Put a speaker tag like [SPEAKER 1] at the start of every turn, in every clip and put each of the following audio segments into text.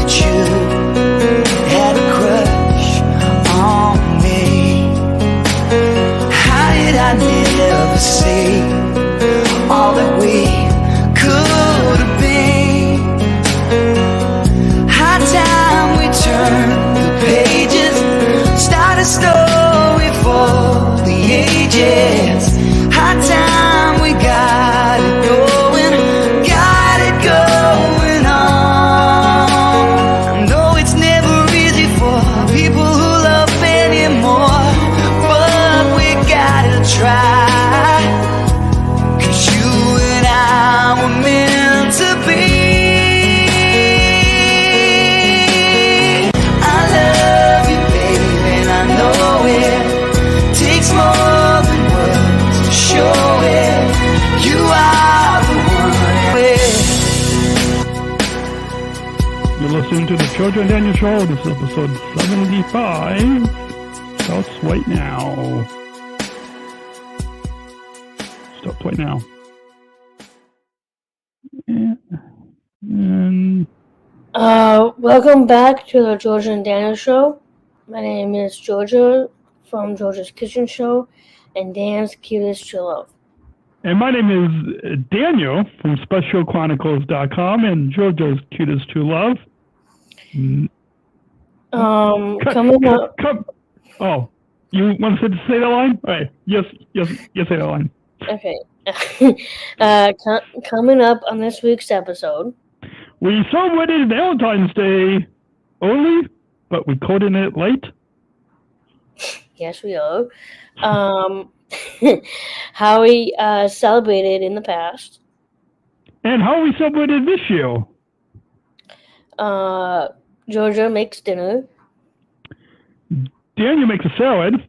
[SPEAKER 1] that you had a crush on me. How did I never see all that we could have been? High time we turned the pages, start a story for the ages. High time we got it going on. I know it's never easy for people who love anymore, but we gotta try, 'cause you and I were meant to be. I love you, baby, and I know it takes more than words to show it. You are the one.
[SPEAKER 2] You're listening to the Georgia and Daniel Show. This is episode 75. Starts right now. Starts right now. And
[SPEAKER 3] Welcome back to the Georgia and Daniel Show. My name is Georgia from Georgia's Kitchen Show and Dan's Cutest to Love.
[SPEAKER 2] And my name is Daniel from SpecialChronicles.com and Georgia's Cutest to Love.
[SPEAKER 3] Coming up.
[SPEAKER 2] Oh, you want to say that line? All right. Yes, say that line.
[SPEAKER 3] Okay. Coming up on this week's episode,
[SPEAKER 2] We celebrated Valentine's Day early, but we coded it late.
[SPEAKER 3] yes, we are. How we celebrated in the past.
[SPEAKER 2] And how we celebrated this year.
[SPEAKER 3] Georgia makes dinner.
[SPEAKER 2] Daniel makes a salad.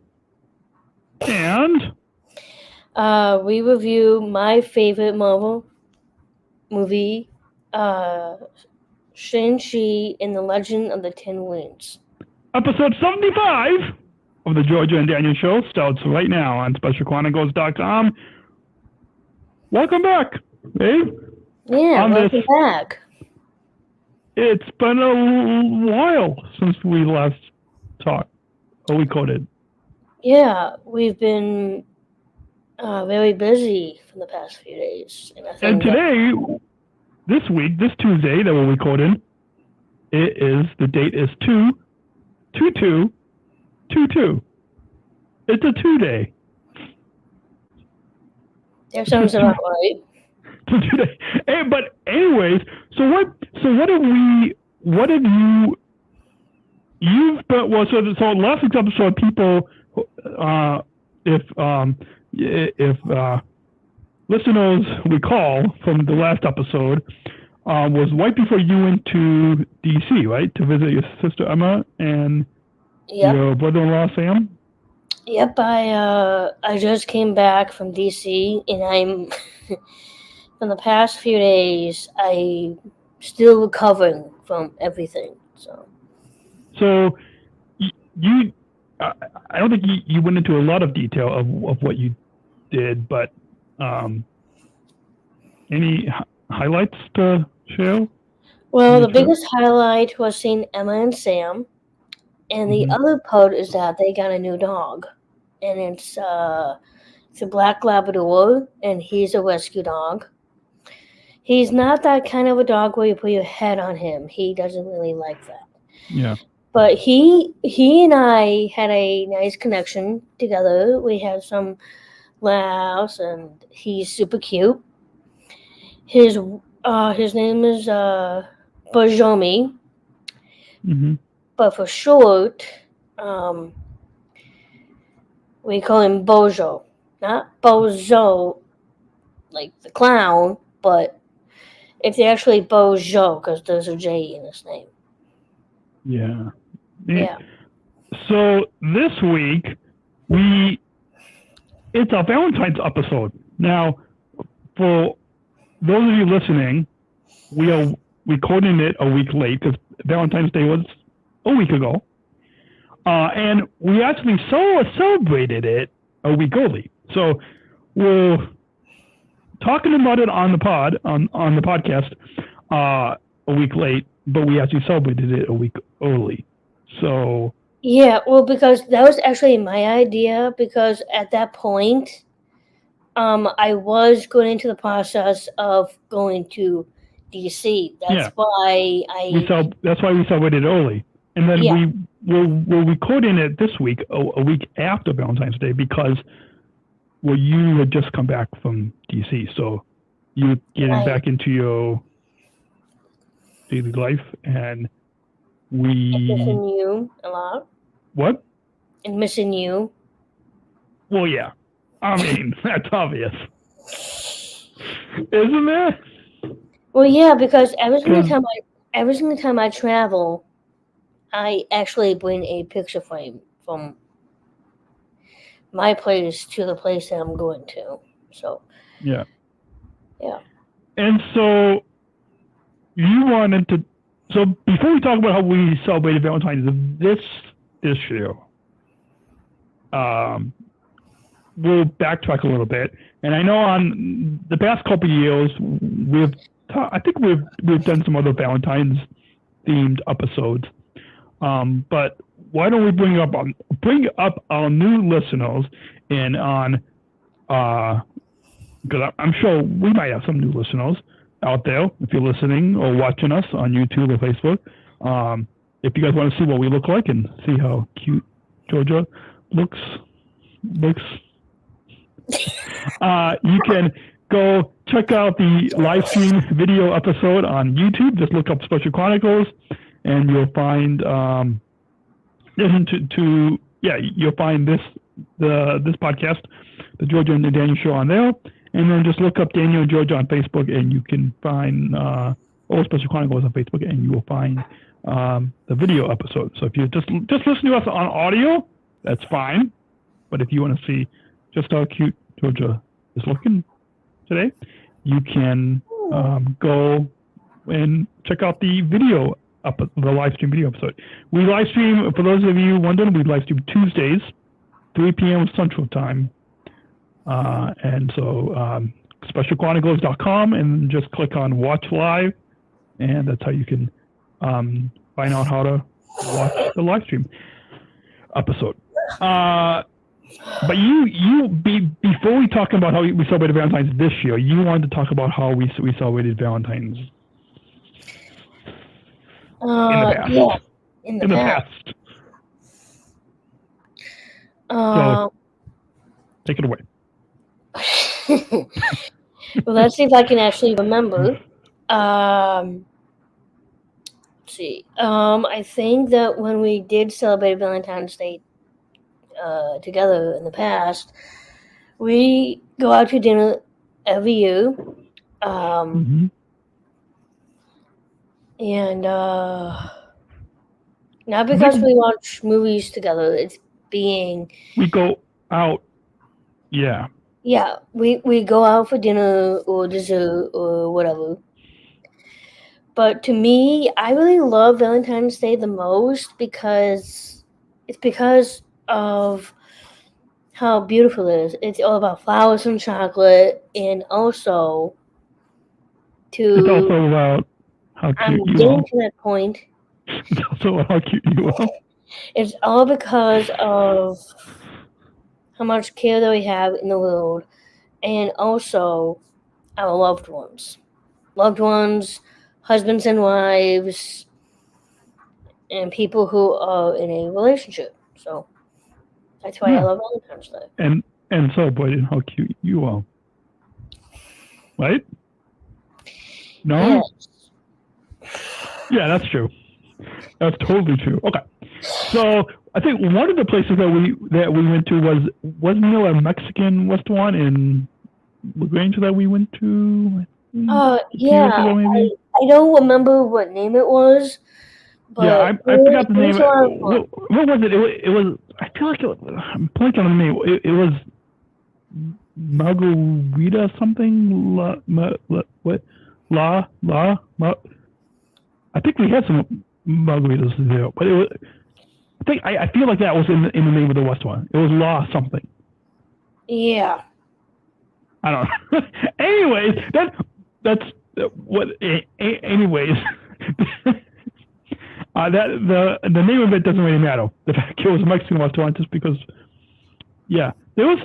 [SPEAKER 2] And
[SPEAKER 3] We review my favorite Marvel movie, Shang-Chi and the Legend of the Ten Rings.
[SPEAKER 2] episode 75 of the Georgia and Daniel Show starts right now on SpecialChronicles.com. Welcome back, Dave.
[SPEAKER 3] Yeah, welcome back.
[SPEAKER 2] It's been a while since we last talked, or we coded.
[SPEAKER 3] Yeah, we've been very busy for the past few days.
[SPEAKER 2] And today, this week, this Tuesday that we're recording, the date is 2/22/22. It's a 2-day.
[SPEAKER 3] That sounds about right.
[SPEAKER 2] Today. Hey, but anyways, so what have so last week's episode, people, if listeners recall from the last episode, was right before you went to DC, right, to visit your sister Emma and your brother-in-law Sam.
[SPEAKER 3] Yep, I just came back from DC, and I'm from the past few days. I'm still recovering from everything.
[SPEAKER 2] So you, I don't think you went into a lot of detail of what you did, but any highlights to share?
[SPEAKER 3] Well, the biggest highlight was seeing Emma and Sam, and the other part is that they got a new dog, and it's a black Labrador, and he's a rescue dog. He's not that kind of a dog where you put your head on him. He doesn't really like that.
[SPEAKER 2] Yeah.
[SPEAKER 3] But he and I had a nice connection together. We had some laughs, and he's super cute. His name is Bojomi, but for short, we call him Bojo, not Bozo, like the clown, but it's actually Bojo because there's a J in his name.
[SPEAKER 2] Yeah.
[SPEAKER 3] Yeah.
[SPEAKER 2] So this week it's a Valentine's episode. Now, for those of you listening, we are recording it a week late because Valentine's Day was a week ago. And we actually celebrated it a week early. So we're talking about it on the podcast a week late. but we actually celebrated it a week early. So
[SPEAKER 3] Yeah, well, because that was actually my idea. Because at that point, I was going into the process of going to DC. That's
[SPEAKER 2] yeah,
[SPEAKER 3] why
[SPEAKER 2] that's why we celebrated early, and then
[SPEAKER 3] yeah,
[SPEAKER 2] we're recording it this week, a week after Valentine's Day, because you had just come back from DC, so you're getting
[SPEAKER 3] I
[SPEAKER 2] back into your daily life, and we
[SPEAKER 3] missing you a lot
[SPEAKER 2] what?
[SPEAKER 3] and missing you.
[SPEAKER 2] Well, yeah, I mean that's obvious, isn't it?
[SPEAKER 3] Well, yeah, because
[SPEAKER 2] Because
[SPEAKER 3] every single time I travel, I actually bring a picture frame from my place to the place that I'm going to. So
[SPEAKER 2] yeah,
[SPEAKER 3] yeah.
[SPEAKER 2] and so you wanted to. So before we talk about how we celebrated Valentine's this year, we'll backtrack a little bit. And I know on the past couple of years, I think we've done some other Valentine's themed episodes. But why don't we bring up our new listeners and on because I'm sure we might have some new listeners out there if you're listening or watching us on YouTube or Facebook. If you guys want to see what we look like and see how cute Georgia looks, you can go check out the live stream video episode on YouTube. Just look up Special Chronicles, and you'll find you'll find this podcast, the Georgia and the Daniel Show, on there, and then just look up Daniel and Georgia on Facebook, and you can find all Special Chronicles on Facebook, and you will find the video episode. So if you just listen to us on audio, that's fine. But if you want to see just how cute Georgia is looking today, you can go and check out the video the live stream video episode. We live stream, for those of you wondering, we live stream Tuesdays, 3 p.m. Central Time. And so specialchronicles.com, and just click on Watch Live, and that's how you can find out how to watch the live stream episode. But before we talk about how we celebrated Valentine's this year, you wanted to talk about how we celebrated Valentine's in the past.
[SPEAKER 3] Yeah, in the past.
[SPEAKER 2] So take it away.
[SPEAKER 3] Well, let's see if I can actually remember. Let's see. I think that when we did celebrate Valentine's Day together in the past, we go out to dinner every year. And not because we watch movies together, it's being
[SPEAKER 2] we go out. Yeah.
[SPEAKER 3] Yeah, we go out for dinner or dessert or whatever. But to me, I really love Valentine's Day the most because of how beautiful it is. It's all about flowers and chocolate, and also
[SPEAKER 2] it's also about how cute
[SPEAKER 3] I'm
[SPEAKER 2] you
[SPEAKER 3] getting
[SPEAKER 2] are.
[SPEAKER 3] to that point.
[SPEAKER 2] It's also about how cute you are.
[SPEAKER 3] It's all because of how much care that we have in the world, and also our loved ones, husbands and wives, and people who are in a relationship. So that's why I love Valentine's Day.
[SPEAKER 2] And celebrating how cute you are. Right? No?
[SPEAKER 3] Yes.
[SPEAKER 2] Yeah, that's true. That's totally true. Okay. So I think one of the places that we went to wasn't there a Mexican restaurant in LaGrange that we went to?
[SPEAKER 3] Yeah. I don't remember what name it was. But
[SPEAKER 2] yeah, I forgot the name. What was it? It was. I feel like I'm blanking on the name. It was Margarita something. I think we had some margaritas there, but it was. I feel like that was in the name of the restaurant. It was La something.
[SPEAKER 3] Yeah.
[SPEAKER 2] I don't know. Anyways, that's what. Anyways, That the name of it doesn't really matter. The fact it was a Mexican restaurant just because, yeah, there was.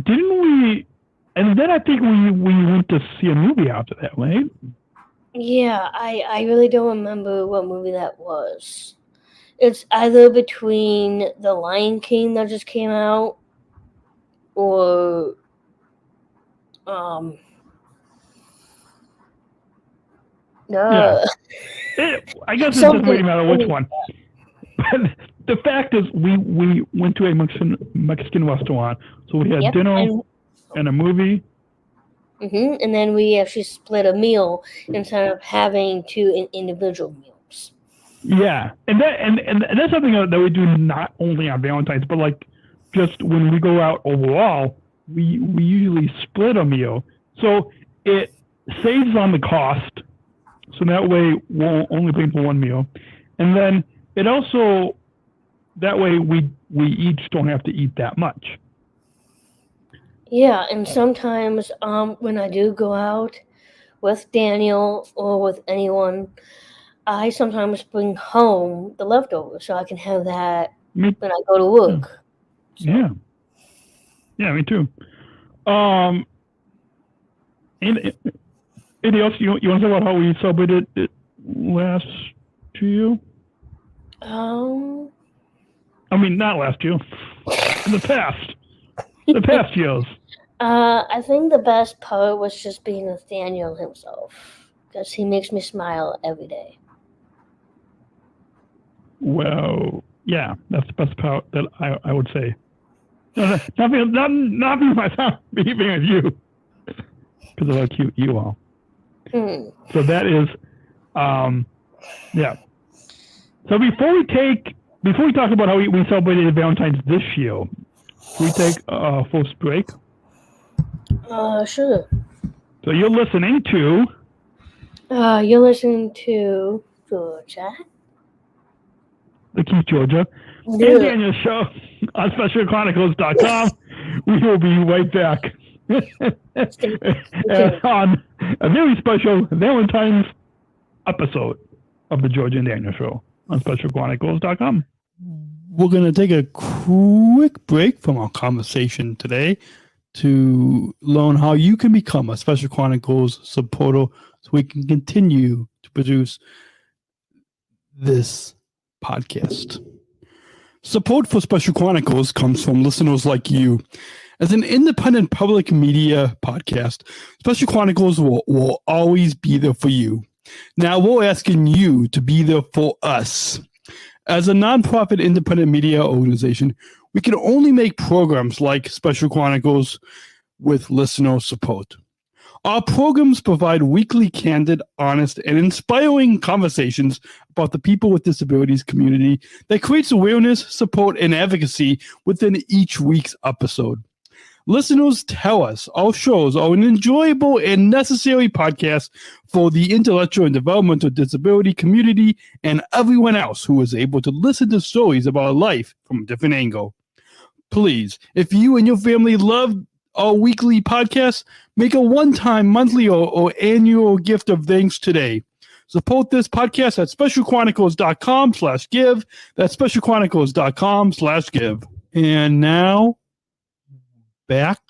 [SPEAKER 2] Didn't we? And then I think we went to see a movie after that, right?
[SPEAKER 3] Yeah, I really don't remember what movie that was. It's either between The Lion King that just came out or
[SPEAKER 2] Yeah.
[SPEAKER 3] uh,
[SPEAKER 2] I guess it doesn't
[SPEAKER 3] something.
[SPEAKER 2] really matter which one. But the fact is, we went to a Mexican restaurant, so we had
[SPEAKER 3] Yep,
[SPEAKER 2] dinner and a movie.
[SPEAKER 3] and then we actually split a meal instead of having two individual meals.
[SPEAKER 2] Yeah, and that's something that we do not only on Valentine's, but like just when we go out overall, we usually split a meal, so it saves on the cost. So that way we'll only pay for one meal, and then it also that way we each don't have to eat that much.
[SPEAKER 3] Yeah, and sometimes when I do go out with Daniel or with anyone, I sometimes bring home the leftovers so I can have that when I go to work. So.
[SPEAKER 2] Yeah, me too. Anything else you want to talk about how we celebrated it last year? I mean, not last year. In the past. The past years.
[SPEAKER 3] I think the best part was just being with Daniel himself because he makes me smile every day.
[SPEAKER 2] Well, yeah, that's the best part that I would say. No, not being myself, being with you, because of how cute you are. So that is, yeah. So before we talk about how we celebrated Valentine's this year, can we take a first break?
[SPEAKER 3] Sure.
[SPEAKER 2] So you're listening to.
[SPEAKER 3] You're listening to Georgia.
[SPEAKER 2] The Keith Georgia and Daniel Show on SpecialChronicles.com. We will be right back on a very special Valentine's episode of the Georgia and Daniel Show on SpecialChronicles.com.
[SPEAKER 4] We're going to take a quick break from our conversation today to learn how you can become a Special Chronicles supporter so we can continue to produce this podcast. Support for Special Chronicles comes from listeners like you. As an independent public media podcast, Special Chronicles will always be there for you. Now we're asking you to be there for us. As a nonprofit independent media organization, we can only make programs like Special Chronicles with listener support. Our programs provide weekly, candid, honest, and inspiring conversations about the people with disabilities community that creates awareness, support, and advocacy within each week's episode. Listeners tell us our shows are an enjoyable and necessary podcast for the intellectual and developmental disability community and everyone else who is able to listen to stories about life from a different angle. Please, if you and your family love our weekly podcast, make a one-time, monthly, or annual gift of thanks today. Support this podcast at specialchronicles.com/give. That's specialchronicles.com/give. And now, back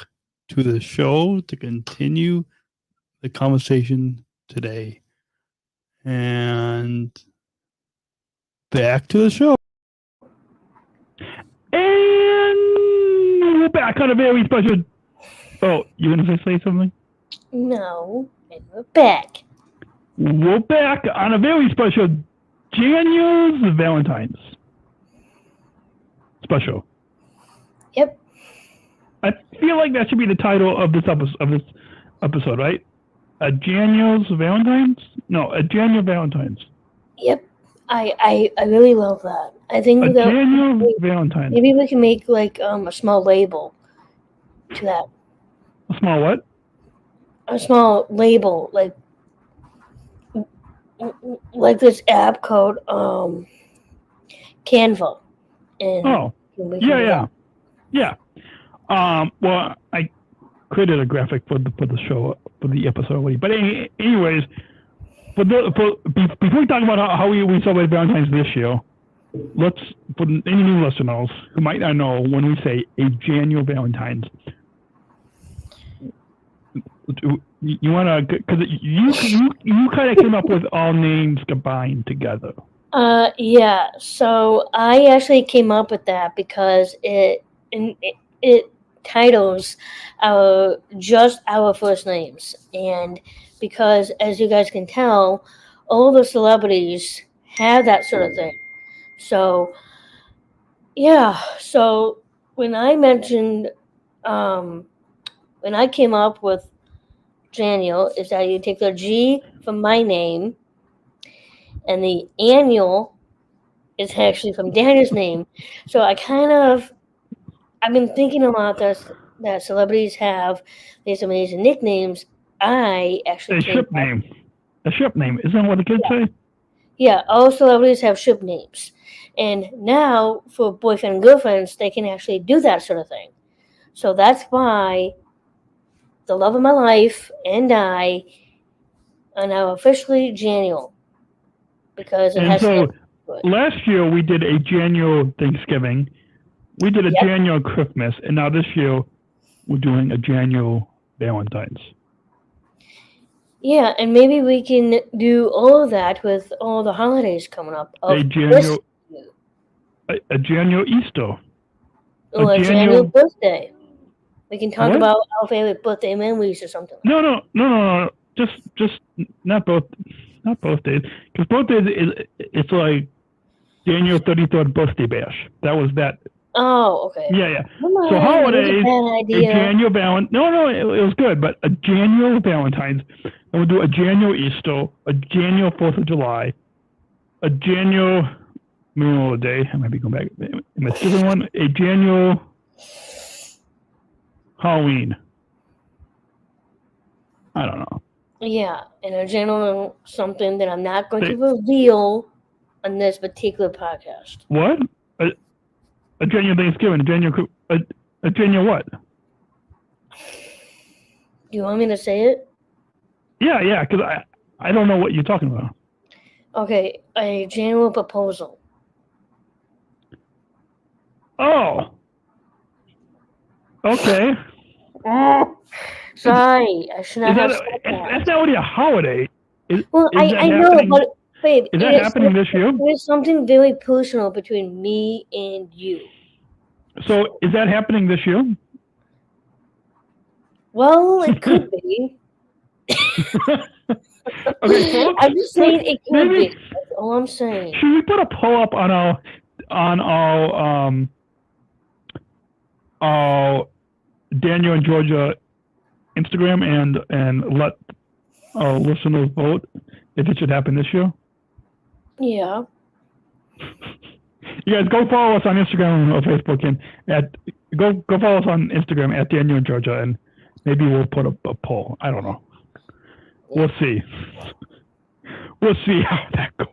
[SPEAKER 4] to the show to continue the conversation today. And back to the show.
[SPEAKER 2] And we're back on a very special. Oh, you going to say something?
[SPEAKER 3] No, and we're back.
[SPEAKER 2] We're back on a very special Daniel's Valentine's special.
[SPEAKER 3] Yep.
[SPEAKER 2] I feel like that should be the title of this episode, right? A Daniel's Valentine's? No, a Daniel Valentine's.
[SPEAKER 3] Yep. I really love that. I think
[SPEAKER 2] a Daniel Valentine's.
[SPEAKER 3] Maybe we can make like a small label to that.
[SPEAKER 2] A small what?
[SPEAKER 3] A small label, like this app called Canva. And
[SPEAKER 2] yeah. Well, I created a graphic for the show, for the episode already. But anyways, before we talk about how we celebrate Valentine's this year, let's put any new listeners who might not know when we say a January Valentine's. You want to, because you kind of came up with all names combined together.
[SPEAKER 3] Yeah. So I actually came up with that because it titles just our first names, and because as you guys can tell, all the celebrities have that sort of thing. So yeah. So when I mentioned, when I came up with Daniel, is that you take the G from my name, and the annual is actually from Daniel's name. So I've been thinking about this, that celebrities have these amazing nicknames. I actually
[SPEAKER 2] A ship name. A ship name. Isn't that what the kids say?
[SPEAKER 3] Yeah, all celebrities have ship names. And now for boyfriend and girlfriends, they can actually do that sort of thing. So that's why the love of my life and I are now officially Daniel. Because it
[SPEAKER 2] And
[SPEAKER 3] has
[SPEAKER 2] so
[SPEAKER 3] to do it.
[SPEAKER 2] last year we did a January Thanksgiving. We did a
[SPEAKER 3] Yep.
[SPEAKER 2] January Christmas. And now this year we're doing a January Valentine's.
[SPEAKER 3] Yeah, and maybe we can do all of that with all the holidays coming up.
[SPEAKER 2] A January Easter.
[SPEAKER 3] Or a January birthday. We can talk
[SPEAKER 2] What?
[SPEAKER 3] about our favorite birthday memories or something.
[SPEAKER 2] No. Just not birthdays. Because birthdays it's like January 33rd birthday bash. That was that.
[SPEAKER 3] Oh, okay.
[SPEAKER 2] Yeah.
[SPEAKER 3] Come on,
[SPEAKER 2] So holidays,
[SPEAKER 3] bad
[SPEAKER 2] a
[SPEAKER 3] idea.
[SPEAKER 2] January Valentine. No, it was good, but a January Valentine's. And we'll do a January Easter, a January 4th of July, a January Memorial Day. I might be going back. Am I skipping one? A January Halloween. I don't know.
[SPEAKER 3] Yeah, and a general something that I'm not going to reveal on this particular podcast.
[SPEAKER 2] What? A January Thanksgiving, a January what?
[SPEAKER 3] Do you want me to say it?
[SPEAKER 2] Yeah, because I don't know what you're talking about.
[SPEAKER 3] Okay, a January proposal.
[SPEAKER 2] Oh. Okay.
[SPEAKER 3] Sorry, I should not have said that.
[SPEAKER 2] That's not really a holiday.
[SPEAKER 3] Well, I know, but babe,
[SPEAKER 2] is that happening this year?
[SPEAKER 3] There's something very personal between me and you.
[SPEAKER 2] So is that happening this year?
[SPEAKER 3] Well, it could be.
[SPEAKER 2] Okay, folks,
[SPEAKER 3] I'm just saying it could
[SPEAKER 2] maybe,
[SPEAKER 3] be. That's all I'm saying.
[SPEAKER 2] Should we put a poll up on our Daniel and Georgia Instagram and let our listeners vote if it should happen this year?
[SPEAKER 3] Yeah.
[SPEAKER 2] You guys go follow us on Instagram or Facebook and go follow us on Instagram at Daniel and Georgia, and maybe we'll put up a poll. I don't know. We'll see. We'll see how that goes.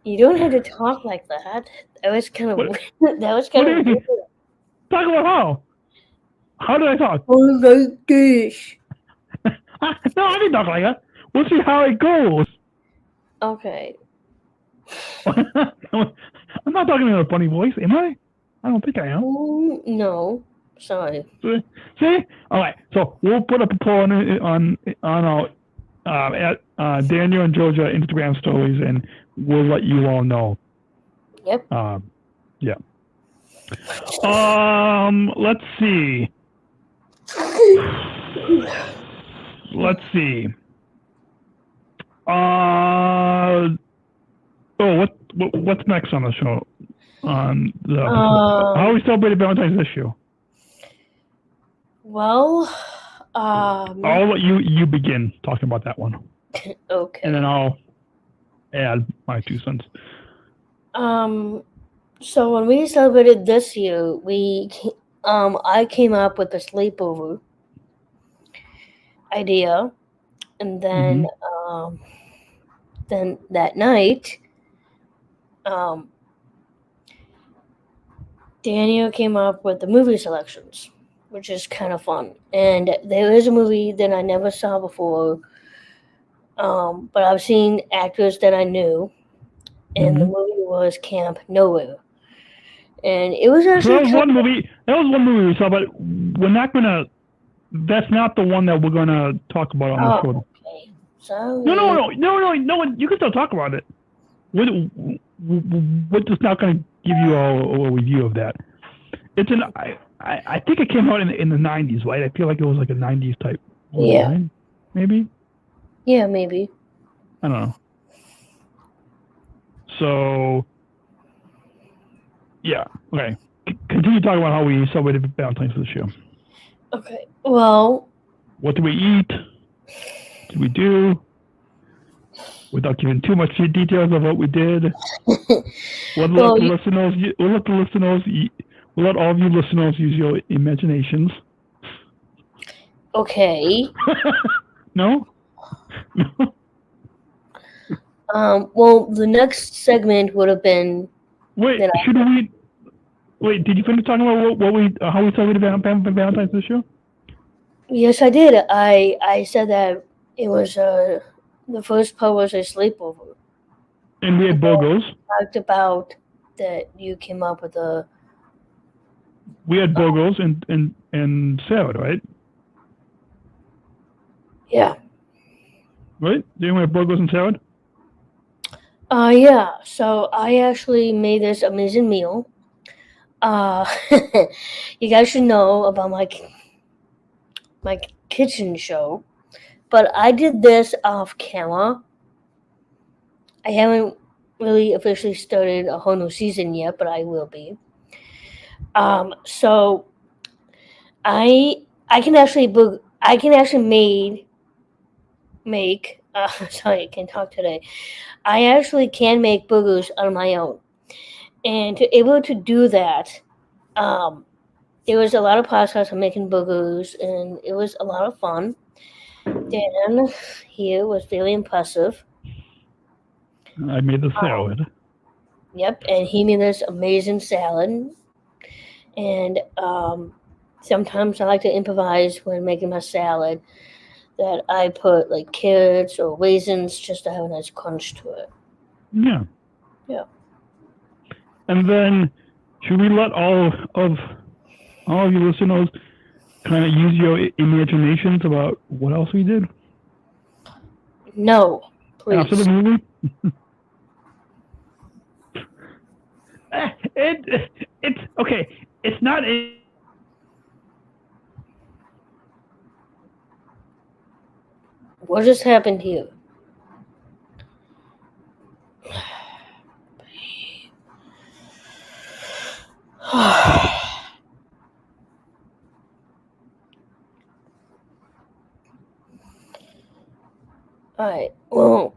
[SPEAKER 3] You don't have to talk like that. That was kind of weird. That was kind of weird.
[SPEAKER 2] Talk about how? How did I talk?
[SPEAKER 3] Oh, like this.
[SPEAKER 2] No, I didn't talk like that. We'll see how it goes.
[SPEAKER 3] Okay.
[SPEAKER 2] I'm not talking in a funny voice, am I? I don't think I am.
[SPEAKER 3] No. Sorry.
[SPEAKER 2] See? All right. So we'll put up a poll on our at Daniel and Georgia Instagram stories, and we'll let you all know.
[SPEAKER 3] Yep.
[SPEAKER 2] Yeah. Let's see. Let's see. What's next on the show? How we celebrated Valentine's this year?
[SPEAKER 3] Well,
[SPEAKER 2] I'll let you begin talking about that one.
[SPEAKER 3] Okay.
[SPEAKER 2] And then I'll add my 2 cents.
[SPEAKER 3] So when we celebrated this year, I came up with a sleepover idea, and then then that night, Daniel came up with the movie selections. which is kind of fun. And there is a movie that I never saw before, but I've seen actors that I knew, and the movie was Camp Nowhere. And it was
[SPEAKER 2] So
[SPEAKER 3] actually
[SPEAKER 2] that was one movie. That was one movie we saw, but we're not gonna. That's not the one that we're gonna talk about on the show.
[SPEAKER 3] Okay. Sorry.
[SPEAKER 2] No. You can still talk about it. We're just not gonna give you a review of that. It's an. I think it came out in the 90s, right? I feel like it was like a 90s type movie,
[SPEAKER 3] Yeah.
[SPEAKER 2] right? Maybe.
[SPEAKER 3] Yeah, maybe.
[SPEAKER 2] I don't know. So. Yeah. Okay. Continue talking about how we celebrated Valentine's this year.
[SPEAKER 3] Okay. Well,
[SPEAKER 2] What did we eat? What did we do? Without giving too much details of what we did, we'll let the listeners. We'll let all of you listeners use your imaginations.
[SPEAKER 3] okay.
[SPEAKER 2] No.
[SPEAKER 3] Well, the next segment would have been.
[SPEAKER 2] Wait. Should we? Wait. Did you finish talking about how we celebrated Valentine's this year?
[SPEAKER 3] Yes, I did. I said that it was the first part was a sleepover.
[SPEAKER 2] And we had burgers.
[SPEAKER 3] Talked about that you came up with a.
[SPEAKER 2] We had burgers and salad, right?
[SPEAKER 3] Yeah.
[SPEAKER 2] Right? Didn't we have burgers and salad?
[SPEAKER 3] Yeah. So I actually made this amazing meal. You guys should know about my kitchen show, but I did this off camera. I haven't really officially started a whole new season yet, but I will be. So I can actually make sorry, I can't talk today. I actually can make burgers on my own, and to able to do that, there was a lot of process of making burgers, and it was a lot of fun. Dan here was really impressive.
[SPEAKER 2] I made the salad.
[SPEAKER 3] Yep, and he made this amazing salad. And sometimes I like to improvise when making my salad. That I put like carrots or raisins just to have a nice crunch to it.
[SPEAKER 2] Yeah.
[SPEAKER 3] Yeah.
[SPEAKER 2] And then, should we let all of you listeners kind of use your imaginations about what else we did?
[SPEAKER 3] No, please.
[SPEAKER 2] After the movie? It's okay. It's not a.
[SPEAKER 3] What just happened here? Alright, well,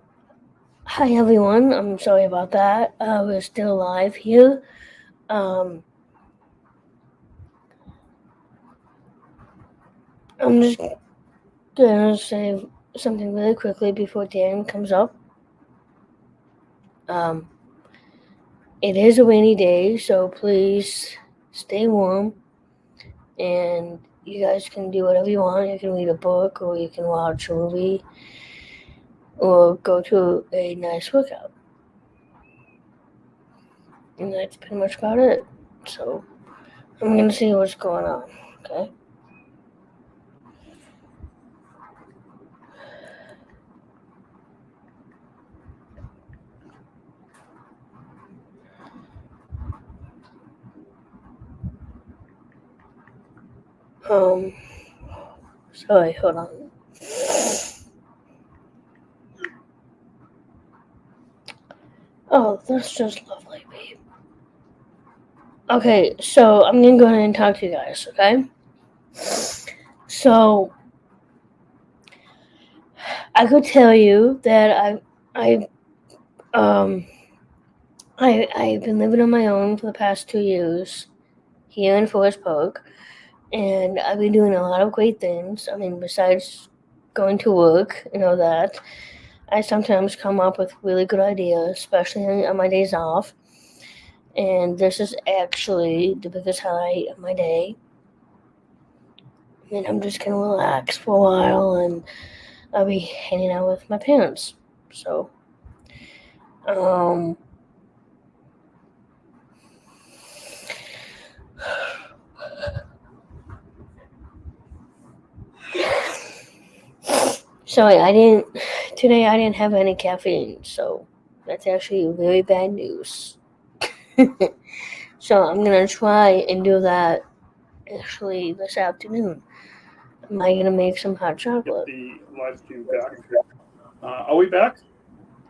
[SPEAKER 3] hi everyone. I'm sorry about that. We're still live here. I'm just gonna say something really quickly before Dan comes up. It is a rainy day, so please stay warm. And you guys can do whatever you want. You can read a book, or you can watch a movie, or go to a nice workout. And that's pretty much about it. So I'm gonna see what's going on. Okay. Sorry, hold on. Oh, that's just lovely, babe. Okay, so I'm gonna go ahead and talk to you guys, okay? So I could tell you that I've been living on my own for the past 2 years here in Forest Park, and I've been doing a lot of great things. I mean, besides going to work and all that, I sometimes come up with really good ideas, especially on my days off. And this is actually the biggest highlight of my day. and I'm just gonna relax for a while, and I'll be hanging out with my parents. So, sorry, today I didn't have any caffeine, so that's actually very bad news. So I'm gonna try and do that actually this afternoon. Am I gonna make some hot chocolate?
[SPEAKER 4] The live stream back. Are we back?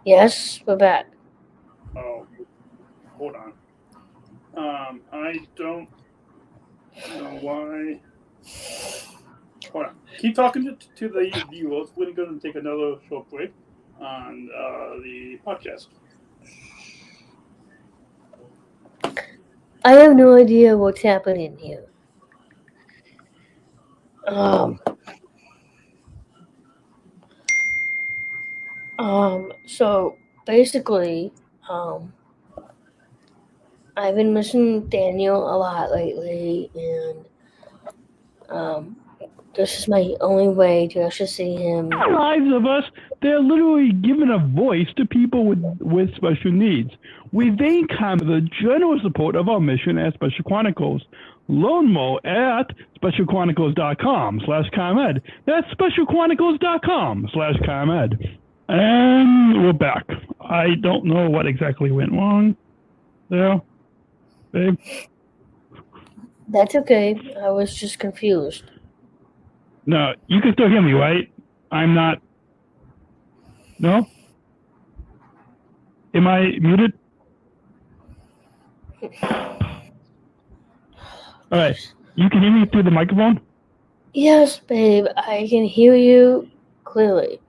[SPEAKER 3] Yes, we're back.
[SPEAKER 4] Oh, hold on. I don't know why. Hold on. Keep talking to the viewers. We're going to take another short break on the podcast.
[SPEAKER 3] I have no idea what's happening here. So basically, I've been missing Daniel a lot lately, and this is my only way to actually see him.
[SPEAKER 2] Lives of us, they're literally giving a voice to people with special needs. We thank for the generous support of our mission at Special Chronicles. Learn more at specialchronicles.com/ComEd. That's specialchronicles.com/ComEd. And we're back. I don't know what exactly went wrong there, babe.
[SPEAKER 3] That's okay. I was just confused.
[SPEAKER 2] No, you can still hear me, right? I'm not. No? Am I muted? All right. You can hear me through the microphone?
[SPEAKER 3] Yes, babe. I can hear you clearly.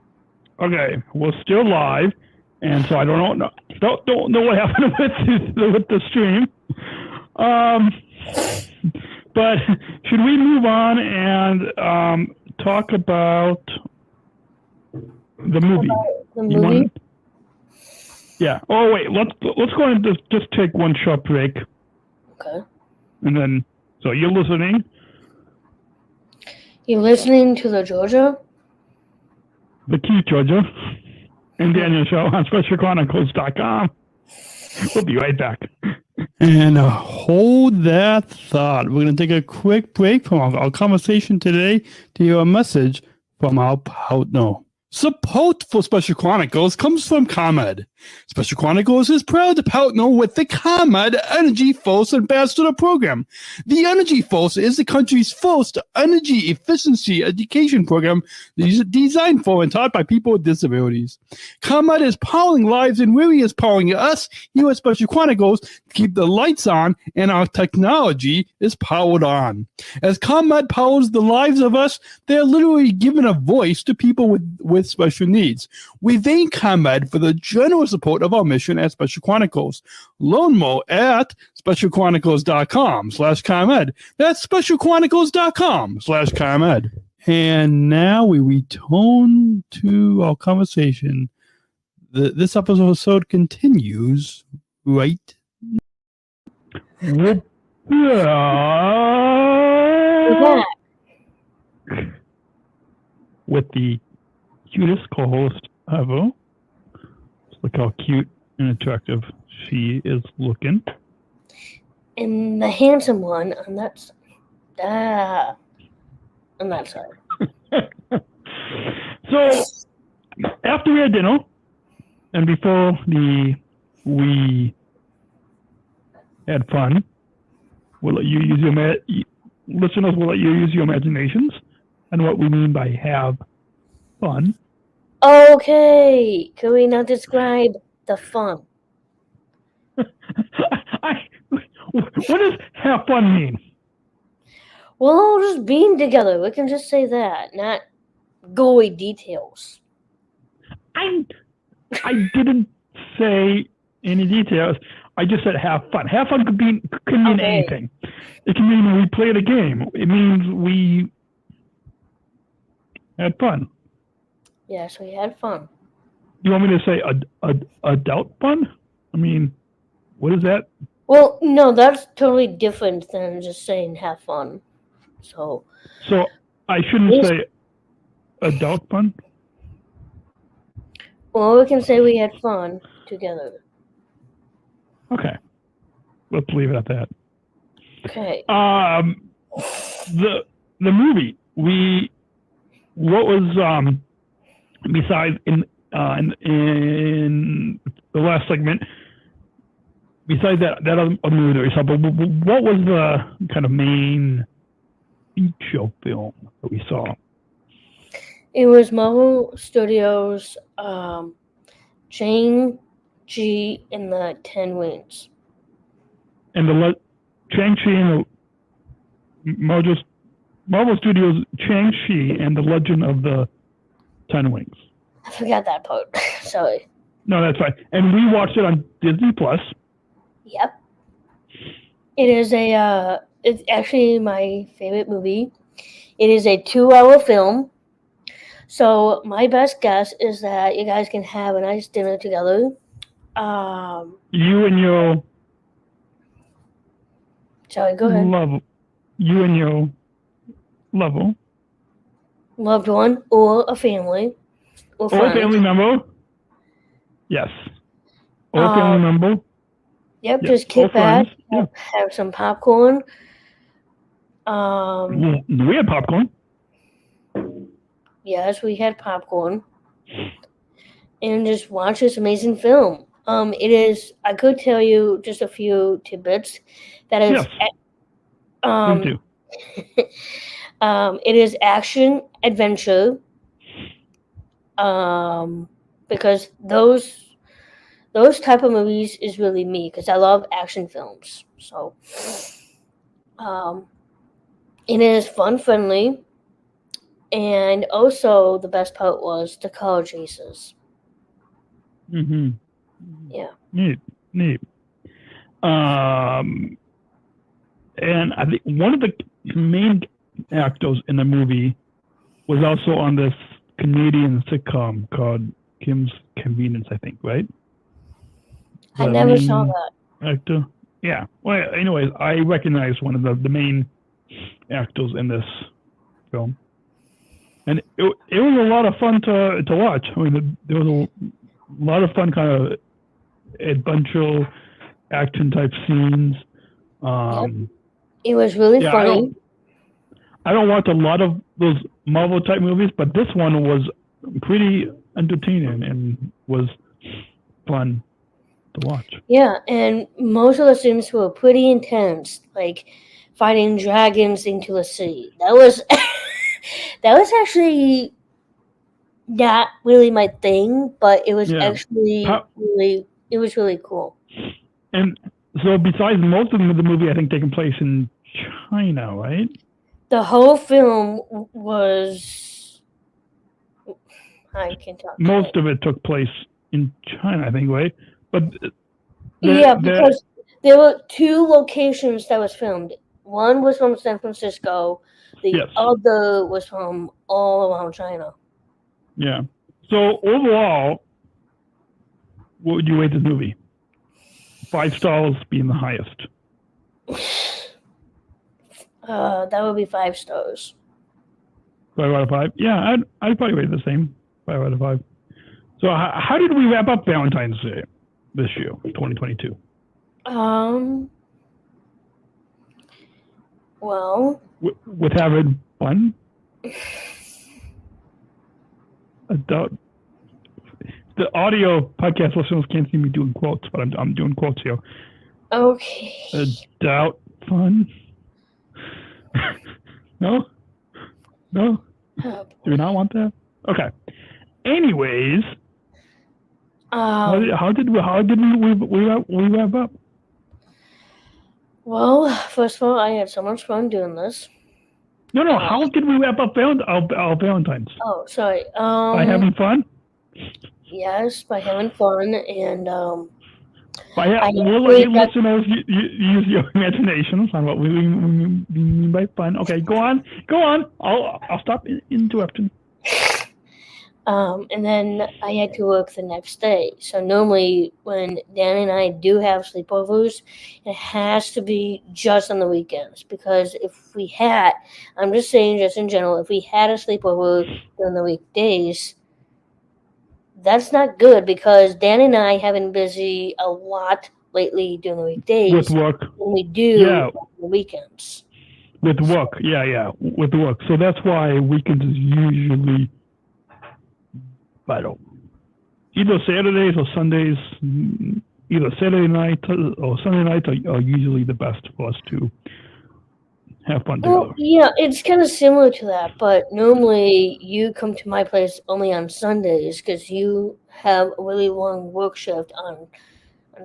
[SPEAKER 2] Okay. We're still live, and so I don't know what happened with the stream. But should we move on and talk about the movie?
[SPEAKER 3] The movie?
[SPEAKER 2] Yeah. Oh wait. Let's go and just take one short break.
[SPEAKER 3] Okay.
[SPEAKER 2] And then, so you're listening.
[SPEAKER 3] You're listening to the Georgia?
[SPEAKER 2] The Keith Georgia and Daniel Show on SpecialChronicles.com. We'll be right back. And hold that thought. We're going to take a quick break from our conversation today to hear a message from our partner. Support for Special Chronicles comes from ComEd. Special Chronicles is proud to partner with the ComEd Energy Force Ambassador Program. The Energy Force is the country's first energy efficiency education program designed for and taught by people with disabilities. ComEd is powering lives and really is powering us here at Special Chronicles to keep the lights on and our technology is powered on. As ComEd powers the lives of us, they're literally giving a voice to people with special needs. We thank ComEd for the generous support of our mission at Special Chronicles. Learn more at specialchronicles.com/ComEd. That's specialchronicles.com/ComEd. And now we return to our conversation. This episode continues right now. With the cutest co-host ever. Look how cute and attractive she is looking.
[SPEAKER 3] And the handsome one on that side.
[SPEAKER 2] So, after we had dinner, and before we had fun, we'll let you use listeners will let you use your imaginations and what we mean by have fun.
[SPEAKER 3] Okay. Can we now describe the fun?
[SPEAKER 2] What does have fun mean?
[SPEAKER 3] Well, just being together. We can just say that, not gory details.
[SPEAKER 2] I didn't say any details. I just said have fun. Have fun could mean anything. It can mean we played a game. It means we had fun.
[SPEAKER 3] Yes, we had fun.
[SPEAKER 2] You want me to say adult fun? I mean, what is that?
[SPEAKER 3] Well, no, that's totally different than just saying have fun. So
[SPEAKER 2] I shouldn't say adult fun.
[SPEAKER 3] Well, we can say we had fun together.
[SPEAKER 2] Okay. Let's leave it at that.
[SPEAKER 3] Okay.
[SPEAKER 2] The movie, what was besides in the last segment, besides that other movie that we saw, but what was the kind of main feature film that we saw?
[SPEAKER 3] It was Marvel Studios Shang-Chi and the 10 Wings.
[SPEAKER 2] And the Shang-Chi and the Marvel Studios Shang-Chi and the Legend of the 10 Wings.
[SPEAKER 3] I forgot that part. Sorry.
[SPEAKER 2] No, that's fine. And we watched it on Disney Plus.
[SPEAKER 3] Yep. It is it's actually my favorite movie. It is a 2-hour film. So my best guess is that you guys can have a nice dinner together.
[SPEAKER 2] You and your
[SPEAKER 3] Sorry, go ahead. Loved one or a family or
[SPEAKER 2] Or a
[SPEAKER 3] friends.
[SPEAKER 2] family member. Yes. Or a family member.
[SPEAKER 3] Yep,
[SPEAKER 2] Yes.
[SPEAKER 3] just kick back,
[SPEAKER 2] Yeah.
[SPEAKER 3] have some popcorn.
[SPEAKER 2] We had popcorn.
[SPEAKER 3] Yes, we had popcorn. And just watch this amazing film. It is, I could tell you just a few tidbits. That is,
[SPEAKER 2] Yes. Me too.
[SPEAKER 3] it is action adventure. Because those type of movies is really me because I love action films. So, it is fun friendly, and also the best part was the car chases.
[SPEAKER 2] Mm-hmm.
[SPEAKER 3] Yeah.
[SPEAKER 2] Neat. And I think one of the main actors in the movie was also on this Canadian sitcom called Kim's Convenience, I think, right?
[SPEAKER 3] I never saw that.
[SPEAKER 2] Actor. Yeah. Well, anyways, I recognize one of the main actors in this film. And it was a lot of fun to watch. I mean, there was a lot of fun kind of adventure action type scenes.
[SPEAKER 3] It was really funny.
[SPEAKER 2] I don't watch a lot of those Marvel type movies, but this one was pretty entertaining and was fun to watch.
[SPEAKER 3] Yeah, and most of the scenes were pretty intense, like fighting dragons into the sea. That was that was actually not really my thing, but it was actually really cool.
[SPEAKER 2] And so besides most of the movie, I think taking place in China, right?
[SPEAKER 3] The whole film was I can talk.
[SPEAKER 2] Most of it took place in China, I think, right? But
[SPEAKER 3] because there were 2 locations that was filmed. One was from San Francisco. The other was from all around China.
[SPEAKER 2] Yeah. So overall, what would you rate this movie? 5 stars being the highest.
[SPEAKER 3] That would be 5 stars.
[SPEAKER 2] 5 out of 5? Yeah, I'd probably rate the same. 5 out of 5. So how did we wrap up Valentine's Day this year, 2022?
[SPEAKER 3] Well,
[SPEAKER 2] with having fun. The audio podcast listeners can't see me doing quotes, but I'm doing quotes here.
[SPEAKER 3] Okay.
[SPEAKER 2] Adult fun. No. Do you not want that? Okay. Anyways, how did we wrap up?
[SPEAKER 3] Well, first of all, I had so much fun doing this.
[SPEAKER 2] No. How did we wrap up our Valentine's?
[SPEAKER 3] Oh, sorry.
[SPEAKER 2] By having fun?
[SPEAKER 3] Yes, by having fun, and
[SPEAKER 2] we'll let you listeners use your imaginations on what we mean by fun. Okay, go on. I'll stop interrupting.
[SPEAKER 3] And then I had to work the next day. So normally when Dan and I do have sleepovers, it has to be just on the weekends. Because if we had, I'm just saying just in general, if we had a sleepover during the weekdays, that's not good because Dan and I have been busy a lot lately during the
[SPEAKER 2] With
[SPEAKER 3] weekdays
[SPEAKER 2] work.
[SPEAKER 3] than we do
[SPEAKER 2] Yeah.
[SPEAKER 3] on the weekends.
[SPEAKER 2] With work. Yeah. With work. So that's why weekends is usually vital. Either Saturdays or Sundays, either Saturday night or Sunday nights are usually the best for us to have fun
[SPEAKER 3] Well,
[SPEAKER 2] together.
[SPEAKER 3] yeah, it's kind of similar to that, but normally you come to my place only on Sundays because you have a really long work shift on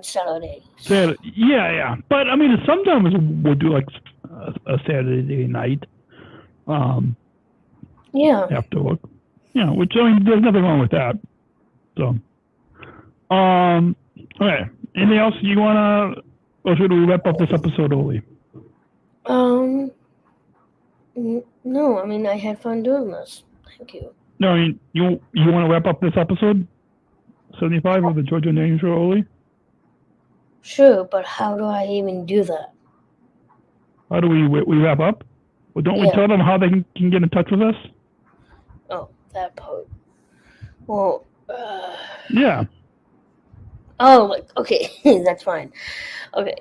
[SPEAKER 3] Saturdays.
[SPEAKER 2] Yeah. But I mean, sometimes we'll do like a Saturday night
[SPEAKER 3] Yeah.
[SPEAKER 2] after work. Yeah, which I mean, there's nothing wrong with that. So, okay. Anything else you wanna, or should we wrap up this episode early?
[SPEAKER 3] No, I mean I had fun doing this. Thank you.
[SPEAKER 2] No, I mean, you want to wrap up this episode 75 of the Georgia and Daniel Show early?
[SPEAKER 3] Sure, but how do I even do that?
[SPEAKER 2] How do we wrap up? Well, don't we
[SPEAKER 3] Yeah.
[SPEAKER 2] tell them how they can get in touch with us?
[SPEAKER 3] Oh, that part. Well,
[SPEAKER 2] Yeah.
[SPEAKER 3] oh, like, okay, that's fine. Okay.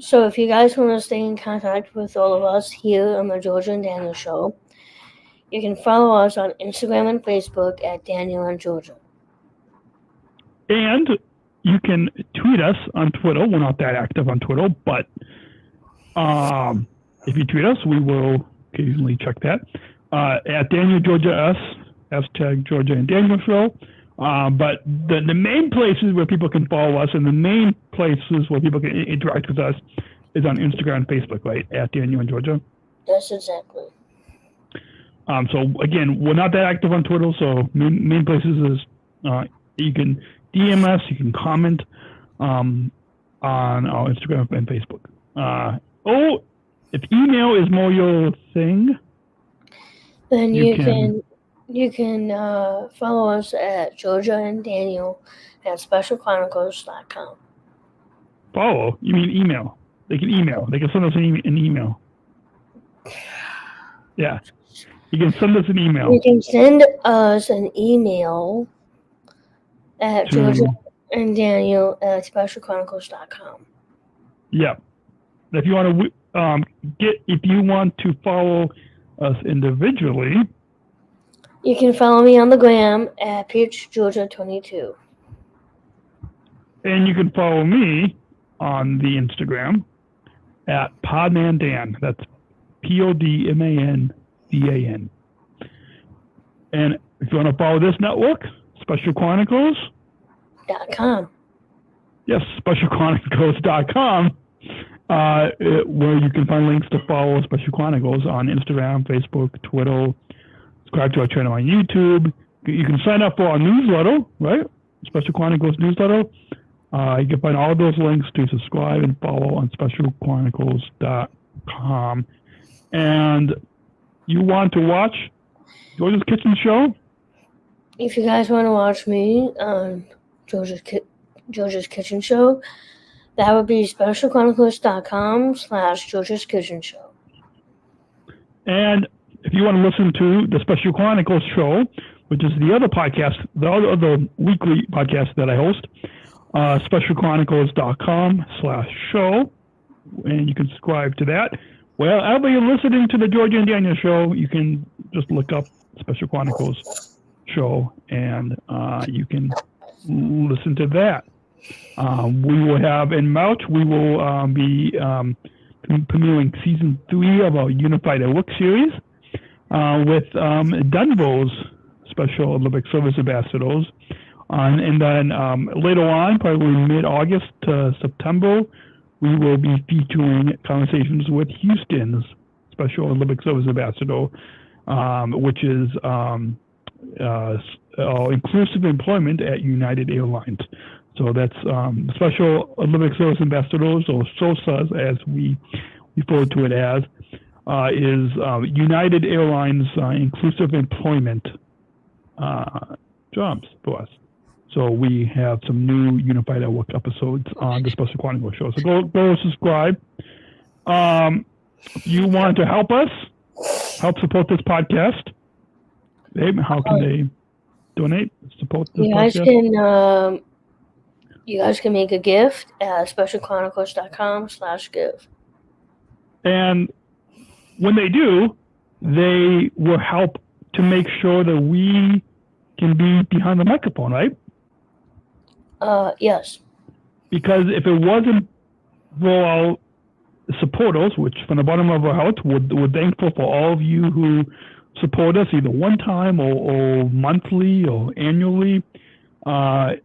[SPEAKER 3] So if you guys want to stay in contact with all of us here on the Georgia and Daniel Show, you can follow us on Instagram and Facebook at Daniel and Georgia.
[SPEAKER 2] And you can tweet us on Twitter. We're not that active on Twitter, but if you tweet us, we will occasionally check that. At Daniel Georgia S, hashtag Georgia and Daniel Show. But the main places where people can follow us and the main places where people can interact with us is on Instagram and Facebook, right? At Daniel and Georgia.
[SPEAKER 3] Yes, exactly.
[SPEAKER 2] So again, we're not that active on Twitter, so main places is you can DM us, you can comment on our Instagram and Facebook. If email is more your thing,
[SPEAKER 3] then you can follow us at Georgia and Daniel at specialchronicles.com.
[SPEAKER 2] Follow? You mean email? They can email. They can send us an email. Yeah. You can send us an email.
[SPEAKER 3] You can send us an email at Georgia and Daniel at specialchronicles.com.
[SPEAKER 2] Yeah. If you want to if you want to follow us individually,
[SPEAKER 3] you can follow me on the gram at PeachGeorgia22.
[SPEAKER 2] And you can follow me on the Instagram at PodmanDan. That's PodmanDan. And if you want to follow this network, Special Chronicles.com. Yes, SpecialChronicles.com, where you can find links to follow Special Chronicles on Instagram, Facebook, Twitter. Subscribe to our channel on YouTube. You can sign up for our newsletter, right? Special Chronicles newsletter. You can find all those links to subscribe and follow on SpecialChronicles.com. And you want to watch Georgia's Kitchen Show?
[SPEAKER 3] If you guys want to watch me on Georgia's Kitchen Show, that would be specialchronicles.com/Georgia's Kitchen Show.
[SPEAKER 2] And if you want to listen to the Special Chronicles Show, which is the other podcast, the other weekly podcast that I host, specialchronicles.com/show, and you can subscribe to that. Wherever you're listening to the Georgia and Daniel Show, you can just look up Special Chronicles Show, and you can listen to that. We will have, in March, we will be premiering season 3 of our Unified at Work series with Denver's Special Olympic Service Ambassadors. And then later on, probably mid-August to September, we will be featuring conversations with Houston's Special Olympic Service Ambassador, which is inclusive employment at United Airlines. So that's Special Olympic Service Ambassadors, or SOSAs as we refer to it as, is United Airlines inclusive employment jobs for us. So we have some new Unified at Work episodes on the Special Chronicles show. So go subscribe. If you want to help us, help support this podcast, babe, how can they donate, support this podcast?
[SPEAKER 3] You guys can make a gift at specialchronicles.com/give.
[SPEAKER 2] And when they do, they will help to make sure that we can be behind the microphone, right?
[SPEAKER 3] Yes.
[SPEAKER 2] Because if it wasn't for our supporters, which from the bottom of our hearts, we're thankful for all of you who support us either one time or monthly or annually. By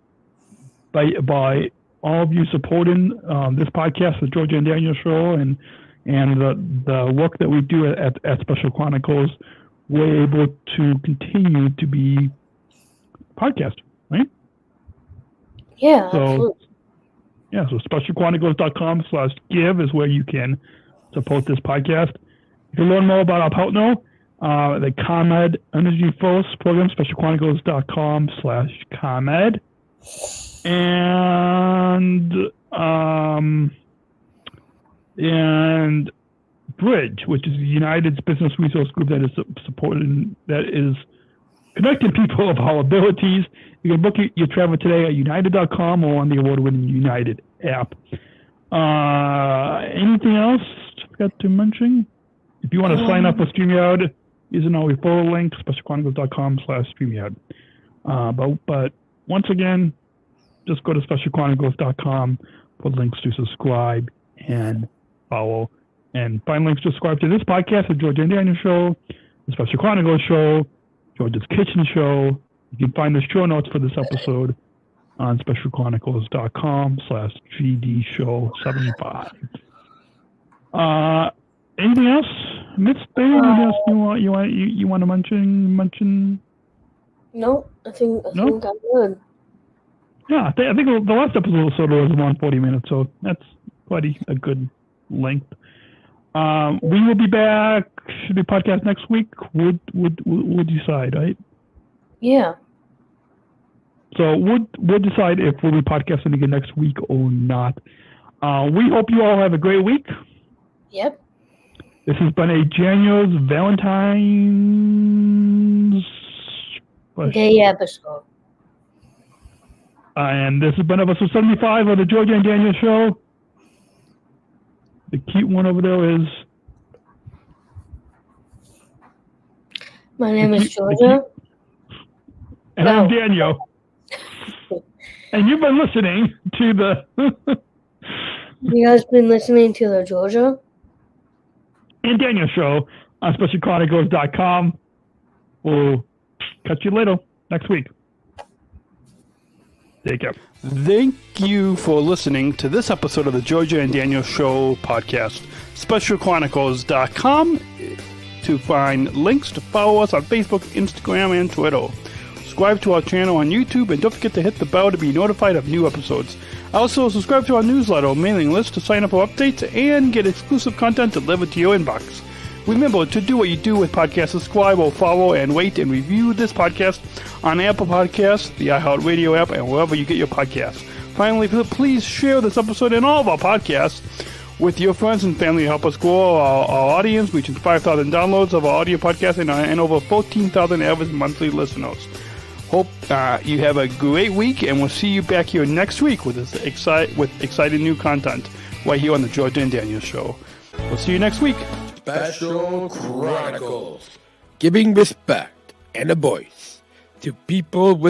[SPEAKER 2] all of you supporting this podcast, the Georgia and Daniel Show, and the work that we do at Special Chronicles, we're able to continue to be podcast, right?
[SPEAKER 3] Yeah, absolutely.
[SPEAKER 2] Yeah, so specialchronicles.com/give is where you can support this podcast. If you learn more about our partner, the ComEd Energy First program, specialchronicles.com/ComEd. And Bridge, which is the United Business Resource Group that is supporting, that is connecting people of all abilities. You can book your travel today at united.com or on the award-winning United app. Anything else I forgot to mention? If you want to sign up for StreamYard, using our referral link, specialchronicles.com/StreamYard. But once again, just go to specialchronicles.com for links to subscribe and follow. And find links to subscribe to this podcast, the Georgia and Daniel Show, the Special Chronicles Show, Georgia's Kitchen Show. You can find the show notes for this episode on specialchronicles.com/GDShow75. Anything else? Miss Bailey, anything else you want to mention?
[SPEAKER 3] No, I think I'm good.
[SPEAKER 2] Yeah, I think the last episode was around 40 minutes, so that's quite a good length. We will be back. Should be podcast next week. We'll decide, right?
[SPEAKER 3] Yeah.
[SPEAKER 2] So we'll decide if we'll be podcasting again next week or not. We hope you all have a great week.
[SPEAKER 3] Yep.
[SPEAKER 2] This has been a January's Valentine's
[SPEAKER 3] Day episode.
[SPEAKER 2] And this has been episode 75 of the Georgia and Daniel Show. The cute one over there is...
[SPEAKER 3] My name is Georgia.
[SPEAKER 2] And I'm Daniel. And you've been listening to the...
[SPEAKER 3] You guys been listening to the Georgia
[SPEAKER 2] and Daniel Show on specialchronicles.com. We'll catch you later next week. Take care.
[SPEAKER 4] Thank you for listening to this episode of the Georgia and Daniel Show podcast. SpecialChronicles.com to find links to follow us on Facebook, Instagram, and Twitter. Subscribe to our channel on YouTube, and don't forget to hit the bell to be notified of new episodes. Also, subscribe to our newsletter mailing list to sign up for updates and get exclusive content delivered to your inbox. Remember to do what you do with podcasts. Subscribe or follow and rate and review this podcast on Apple Podcasts, the iHeartRadio app, and wherever you get your podcasts. Finally, please share this episode and all of our podcasts with your friends and family to help us grow our audience, reaching 5,000 downloads of our audio podcast and over 14,000 average monthly listeners. Hope you have a great week, and we'll see you back here next week with exciting new content right here on the Georgia and Daniel Show. We'll see you next week.
[SPEAKER 5] Special Chronicles, giving respect and a voice to people with